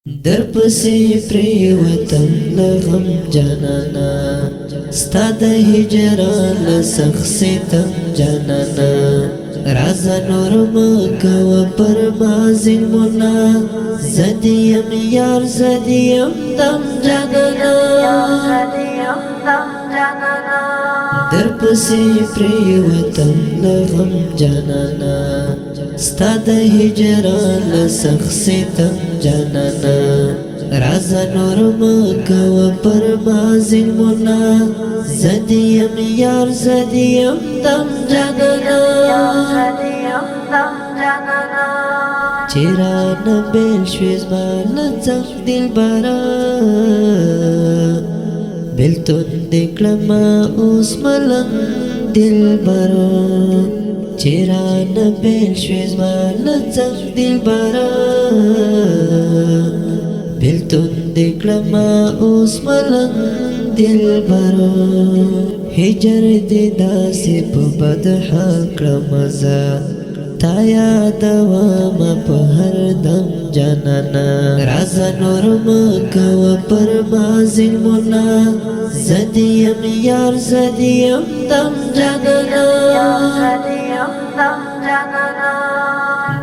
در پسی پریوتن لغم جانانا ستا د هجران سخت ستم جانانا رازا نور مکو پر مازل منا زدیم یار زدیم دم جانانا در پسی پریوتن لغم جانانا ستا د هجران سخت ستم جانانا رازا نور مکو پر مازل منا زدیم یار زدیم دم جانانا چیران بیل شویز مالزم دل برا بیلتون دکلم اوس ملن دل برا چیران بیل شویز مالزم دل برا بیلتون دکلم اوس ملن دل برا هجر دی داسی پا بد حق رمزا تا یادوام پا هر دم جانانا رازا نور مکو پر مازل منا زدیم یار زدیم دم جانانا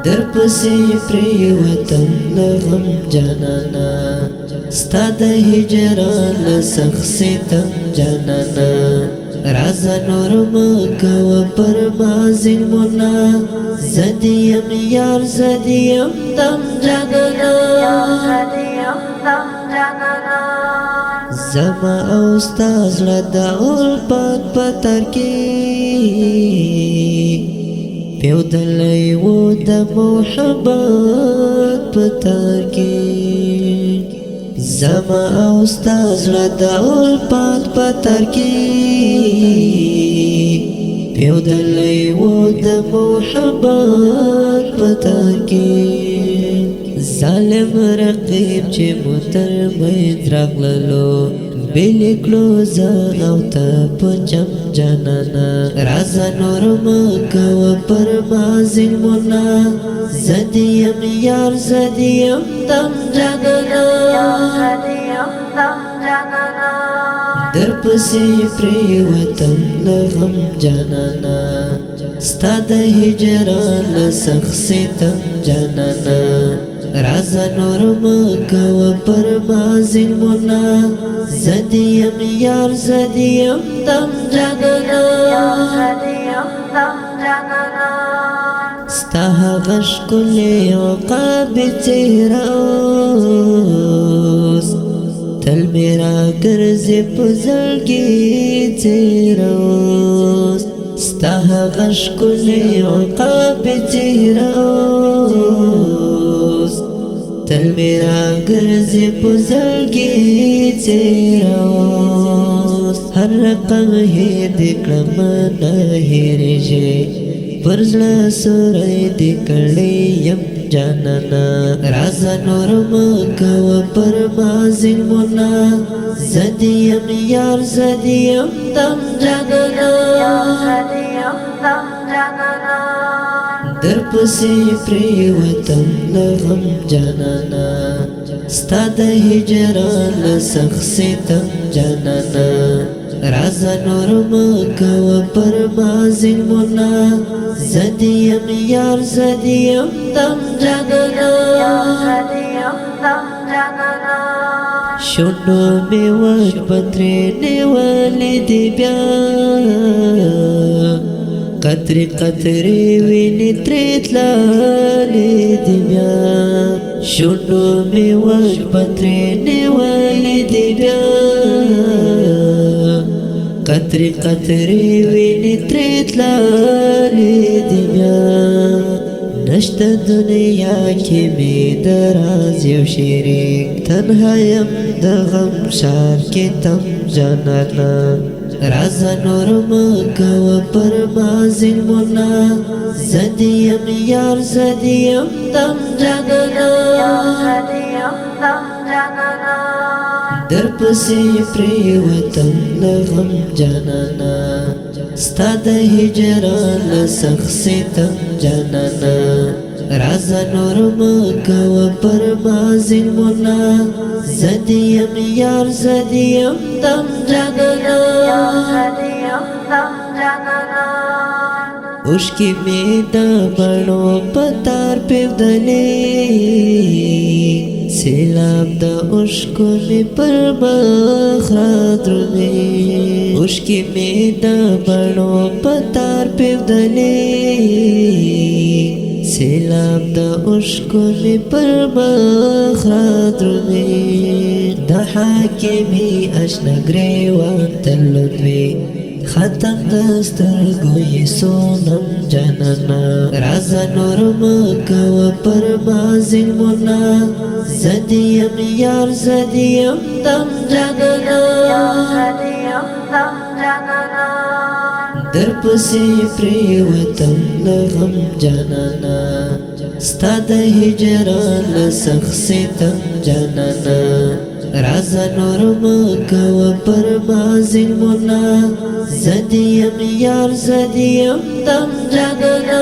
در پسی پریوتن لغم جانانا ستا د هجران سخت ستم جانانا رازا نور مکو پر مازل منا زدیم یار زدیم دم جانانا زما او استاز لدا اول پاک پتر کی پیودلی و د محبت پتر کی زما او استاز لدا اول پاک پتر کی پیودلی و د محبت پتر کی ظالم رقیب چه متر مید راغللو بلکلو زان او تا پچم جانانا رازا نور مکو پر مازل منا زدیم یار زدیم دم جانانا در پسی پریوتن لغم جانانا ستا د هجران سخت ستم جانانا رازا نور مکو پر مازل منا زدیم یار زدیم دم جانانا ستا غش کلی عقاب چهره اوس تل میرا گرزی پزلگی چهره اوس ستا غش کلی عقاب چهره اوس تل میرا گرزی پزلگی چهره اوس هر رقم هیر دکلم نهیرجی پرزلا سوری دکلی یم جانانا رازا نور مکو پر مازل منا زدیم یار زدیم دم جانانا در پسی پریوتن لغم جانانا ستا د هجران سخت ستم جانانا رازا نور مکو پر مازل منا زدیم یار زدیم دم جانانا شنو می وش پتری نیوالی دی بیا قطری قطری وینی تریتلالی دی بیا شنو می وش پتری نیوالی دی بیا قطری قطری وینی تریتلالی دی بیا نشت دنیا کی می دراز یو شریک تنهایم د غم شار کی تم جانانا رازا نور مکو پر مازل منا زدیم یار زدیم دم جانانا در پسی پریوتن لغم جانانا ستا د هجران سخت ستم جانانا رازا نور مکو پر ما ظلمنا زدیم یار زدیم دم جانانا عشقی میں دا بڑو پتار پیودلے سیلاب دا عشقو میں پر مخراد رمے عشقی میں دا بڑو پتار پیودلے سیلاب دا عشقو میں پر مخراد رمے دا حاکمی اشنا گریوان تلدوی ختم دسترگو یہ سونم جانانا رازا نور مکو پر ما ظلمنا زدیم یار زدیم دم جانانا در پسی پریوتم لغم جانانا ستا دا ہجران لسخ ستم جانانا رازا نور مکو پر ما ظلمنا زدیم یار زدیم دم جانانا